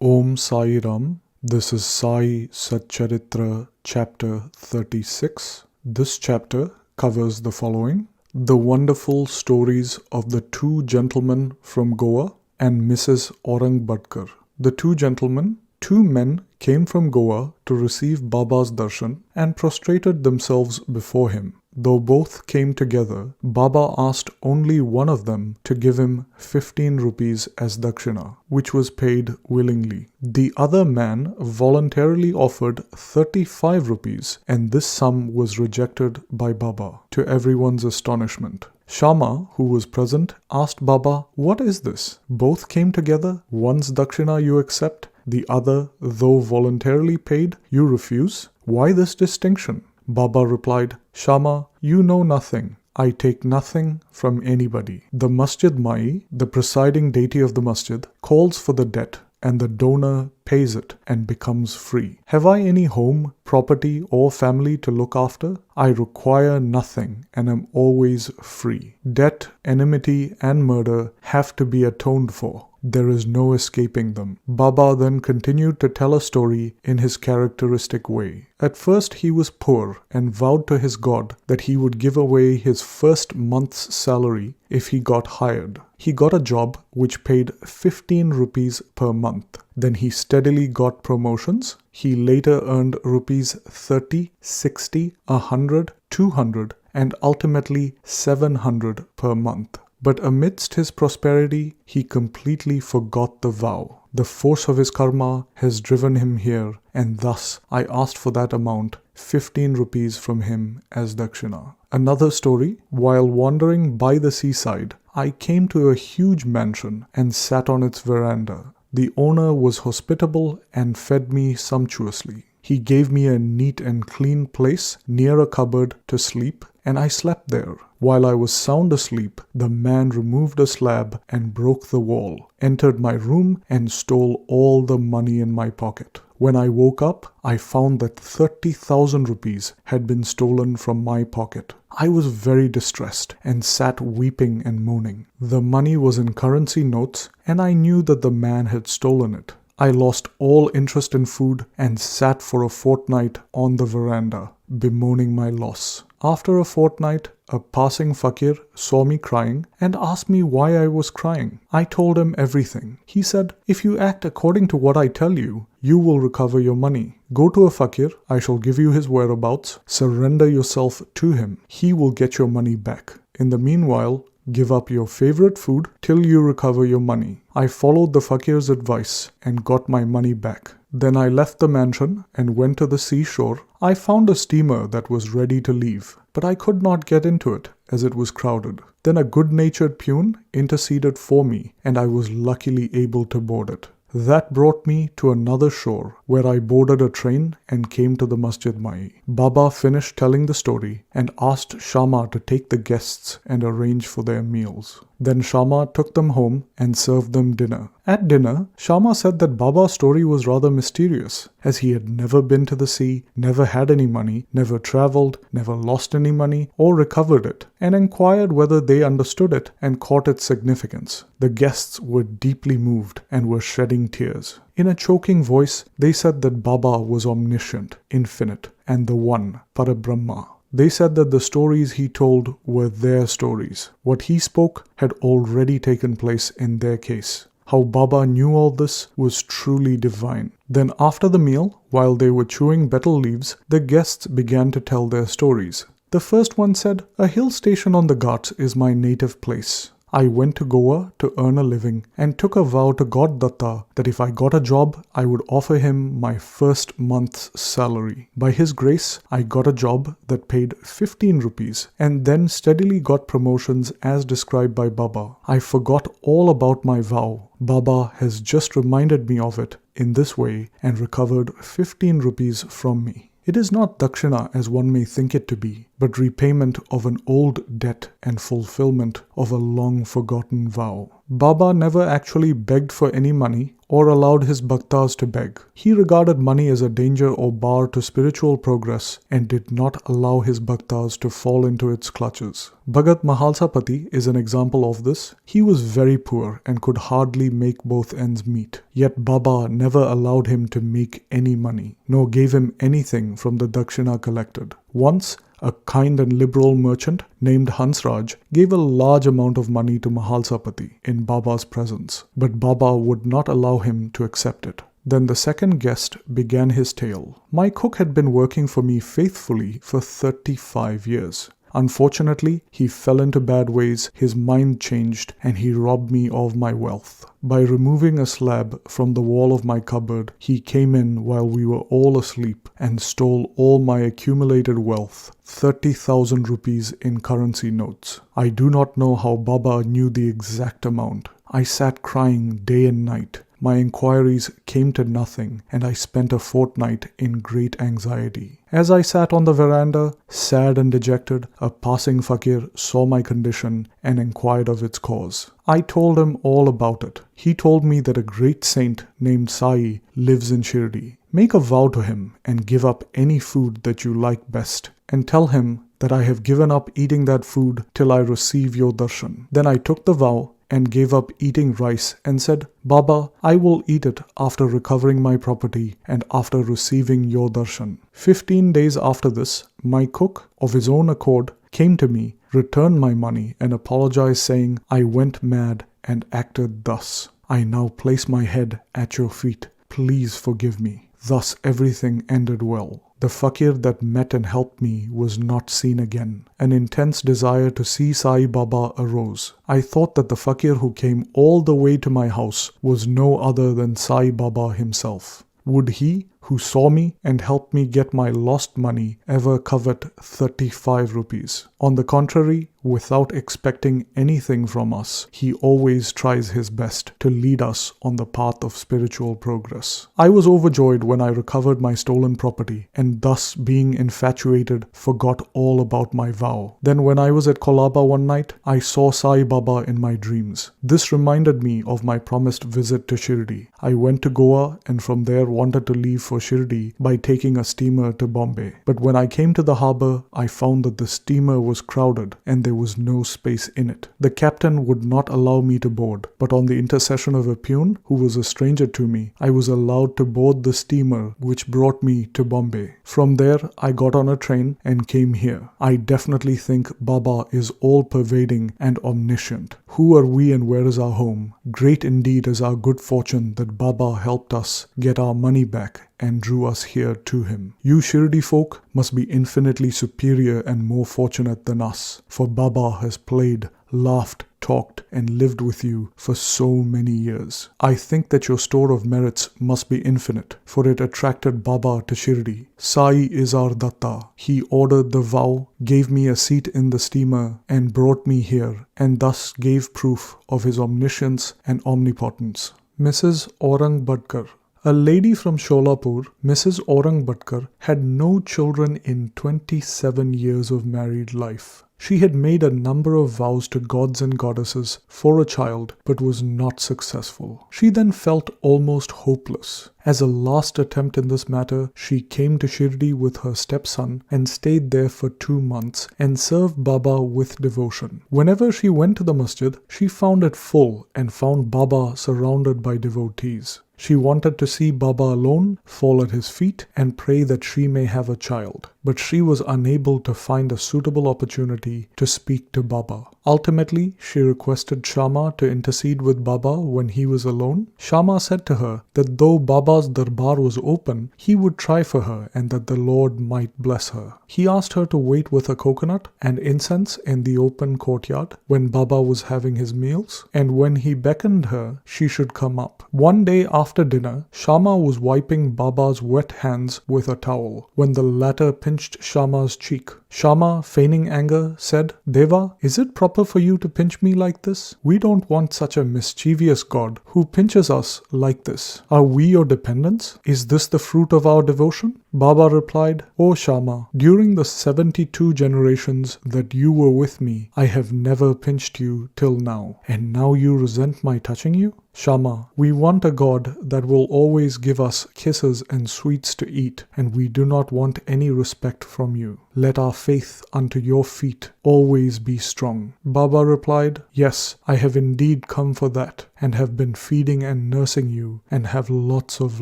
Om Sai Ram. This is Sai Satcharitra chapter 36. This chapter covers the following: the wonderful stories of the two gentlemen from Goa and Mrs. Orang Badkar. The two gentlemen, two men, came from Goa to receive Baba's darshan and prostrated themselves before him. Though both came together, Baba asked only one of them to give him 15 rupees as dakshina, which was paid willingly. The other man voluntarily offered 35 rupees, and this sum was rejected by Baba, to everyone's astonishment. Shama, who was present, asked Baba, "What is this? Both came together, one's dakshina you accept, the other, though voluntarily paid, you refuse. Why this distinction?" Baba replied, "Shama, you know nothing. I take nothing from anybody. The Masjid Mai, the presiding deity of the masjid, calls for the debt, and the donor pays it and becomes free. Have I any home, property, or family to look after? I require nothing and am always free. Debt, enmity, and murder have to be atoned for. There is no escaping them." Baba then continued to tell a story in his characteristic way. At first he was poor and vowed to his God that he would give away his first month's salary if he got hired. He got a job which paid 15 rupees per month. Then he steadily got promotions. He later earned rupees 30, 60, 100, 200, and ultimately 700 per month. But amidst his prosperity, he completely forgot the vow. The force of his karma has driven him here, and thus I asked for that amount, 15 rupees from him as dakshina. Another story: while wandering by the seaside, I came to a huge mansion and sat on its veranda. The owner was hospitable and fed me sumptuously. He gave me a neat and clean place near a cupboard to sleep, and I slept there. While I was sound asleep, the man removed a slab and broke the wall, entered my room, and stole all the money in my pocket. When I woke up, I found that 30,000 rupees had been stolen from my pocket. I was very distressed and sat weeping and moaning. The money was in currency notes, and I knew that the man had stolen it. I lost all interest in food and sat for a fortnight on the veranda, bemoaning my loss. After a fortnight, a passing fakir saw me crying and asked me why I was crying. I told him everything. He said, "If you act according to what I tell you, you will recover your money. Go to a fakir, I shall give you his whereabouts, surrender yourself to him. He will get your money back. In the meanwhile, give up your favorite food till you recover your money." I followed the fakir's advice and got my money back. Then I left the mansion and went to the seashore. I found a steamer that was ready to leave, but I could not get into it as it was crowded. Then a good-natured peon interceded for me, and I was luckily able to board it. That brought me to another shore, where I boarded a train and came to the Masjid Mai. Baba finished telling the story and asked Shama to take the guests and arrange for their meals. Then Shama took them home and served them dinner. At dinner, Shama said that Baba's story was rather mysterious, as he had never been to the sea, never had any money, never traveled, never lost any money, or recovered it, and inquired whether they understood it and caught its significance. The guests were deeply moved and were shedding tears. In a choking voice, they said that Baba was omniscient, infinite, and the One, Parabrahma. They said that the stories he told were their stories. What he spoke had already taken place in their case. How Baba knew all this was truly divine. Then after the meal, while they were chewing betel leaves, the guests began to tell their stories. The first one said, "A hill station on the Ghats is my native place. I went to Goa to earn a living and took a vow to God Datta that if I got a job, I would offer him my first month's salary. By his grace, I got a job that paid 15 rupees and then steadily got promotions as described by Baba. I forgot all about my vow. Baba has just reminded me of it in this way and recovered 15 rupees from me. It is not dakshina as one may think it to be, but repayment of an old debt and fulfillment of a long-forgotten vow." Baba never actually begged for any money or allowed his bhaktas to beg. He regarded money as a danger or bar to spiritual progress and did not allow his bhaktas to fall into its clutches. Bhagat Mahalsapati is an example of this. He was very poor and could hardly make both ends meet. Yet Baba never allowed him to make any money, nor gave him anything from the dakshina collected. Once, a kind and liberal merchant named Hansraj gave a large amount of money to Mahalsapati in Baba's presence, but Baba would not allow him to accept it. Then the second guest began his tale. My cook had been working for me faithfully for 35 years. Unfortunately, he fell into bad ways, his mind changed, and he robbed me of my wealth. By removing a slab from the wall of my cupboard, he came in while we were all asleep and stole all my accumulated wealth, 30,000 rupees in currency notes. I do not know how Baba knew the exact amount. I sat crying day and night. My inquiries came to nothing, and I spent a fortnight in great anxiety. As I sat on the veranda, sad and dejected, a passing fakir saw my condition and inquired of its cause. I told him all about it. He told me that a great saint named Sai lives in Shirdi. Make a vow to him and give up any food that you like best, and tell him that I have given up eating that food till I receive your darshan. Then I took the vow and gave up eating rice and said, Baba, I will eat it after recovering my property and after receiving your darshan. 15 days after this, my cook, of his own accord, came to me, returned my money, and apologized, saying, I went mad and acted thus. I now place my head at your feet. Please forgive me. Thus everything ended well. The fakir that met and helped me was not seen again. An intense desire to see Sai Baba arose. I thought that the fakir who came all the way to my house was no other than Sai Baba himself. Would he, who saw me and helped me get my lost money, ever covet 35 rupees? On the contrary, without expecting anything from us, he always tries his best to lead us on the path of spiritual progress. I was overjoyed when I recovered my stolen property, and thus, being infatuated, forgot all about my vow. Then when I was at Kolaba one night, I saw Sai Baba in my dreams. This reminded me of my promised visit to Shirdi. I went to Goa and from there wanted to leave for Shirdi by taking a steamer to Bombay. But when I came to the harbour, I found that the steamer was crowded and there was no space in it. The captain would not allow me to board, but on the intercession of a peon, who was a stranger to me, I was allowed to board the steamer which brought me to Bombay. From there, I got on a train and came here. I definitely think Baba is all-pervading and omniscient. Who are we and where is our home? Great indeed is our good fortune that Baba helped us get our money back and drew us here to him. You Shirdi folk must be infinitely superior and more fortunate than us, for Baba has played, laughed, talked and lived with you for so many years. I think that your store of merits must be infinite, for it attracted Baba to Shirdi. Sai is our Datta. He ordered the vow, gave me a seat in the steamer and brought me here, and thus gave proof of his omniscience and omnipotence. Mrs. Aurang Badkar. A lady from Sholapur, Mrs. Aurang Badkar, had no children in 27 years of married life. She had made a number of vows to gods and goddesses for a child, but was not successful. She then felt almost hopeless. As a last attempt in this matter, she came to Shirdi with her stepson and stayed there for 2 months and served Baba with devotion. Whenever she went to the masjid, she found it full and found Baba surrounded by devotees. She wanted to see Baba alone, fall at his feet, and pray that she may have a child. But she was unable to find a suitable opportunity to speak to Baba. Ultimately, she requested Shama to intercede with Baba when he was alone. Shama said to her that though Baba's darbar was open, he would try for her and that the Lord might bless her. He asked her to wait with a coconut and incense in the open courtyard when Baba was having his meals, and when he beckoned her, she should come up. One day after dinner, Shama was wiping Baba's wet hands with a towel when the latter pinched Shama's cheek. Shama, feigning anger, said, Deva, is it proper proper for you to pinch me like this? We don't want such a mischievous God who pinches us like this. Are we your dependents? Is this the fruit of our devotion? Baba replied, O Shama, during the 72 generations that you were with me, I have never pinched you till now. And now you resent my touching you? Shama, we want a God that will always give us kisses and sweets to eat, and we do not want any respect from you. Let our faith unto your feet always be strong. Baba replied, Yes, I have indeed come for that, and have been feeding and nursing you, and have lots of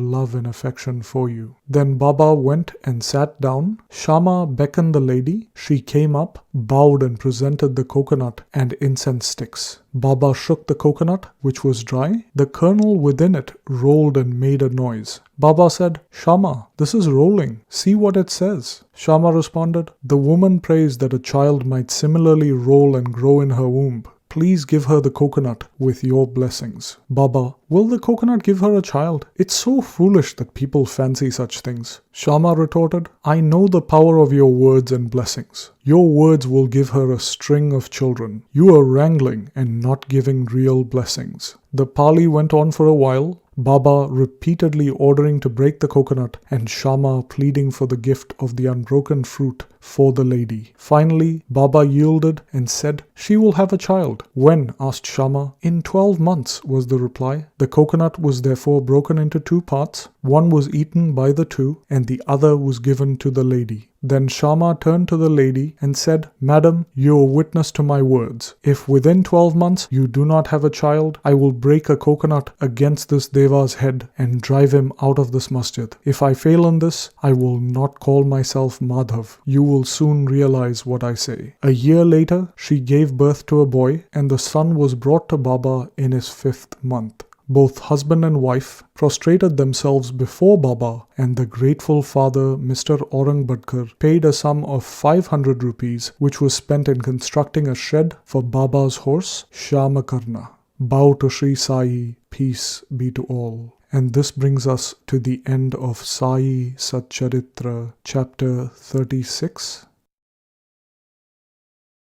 love and affection for you. Then Baba went and sat down. Shama beckoned the lady. She came up, bowed and presented the coconut and incense sticks. Baba shook the coconut, which was dry. The kernel within it rolled and made a noise. Baba said, Shama, this is rolling. See what it says. Shama responded, The woman prays that a child might similarly roll and grow in her womb. Please give her the coconut with your blessings. Baba, will the coconut give her a child? It's so foolish that people fancy such things. Shama retorted, I know the power of your words and blessings. Your words will give her a string of children. You are wrangling and not giving real blessings. The parley went on for a while. Baba repeatedly ordering to break the coconut and Shama pleading for the gift of the unbroken fruit for the lady. Finally, Baba yielded and said, She will have a child. When? Asked Shama. In 12 months, was the reply. The coconut was therefore broken into 2 parts. One was eaten by the 2 and the other was given to the lady. Then Shama turned to the lady and said, Madam, you are witness to my words. If within 12 months you do not have a child, I will break a coconut against this Deva's head and drive him out of this masjid. If I fail in this, I will not call myself Madhav. You will soon realize what I say. A year later, she gave birth to a boy, and the son was brought to Baba in his 5th month. Both husband and wife prostrated themselves before Baba, and the grateful father, Mr. Aurangabadkar, paid a sum of 500 rupees, which was spent in constructing a shed for Baba's horse, Shamakarna. Bow to Shri Sai, peace be to all. And this brings us to the end of Sai Satcharitra, chapter 36.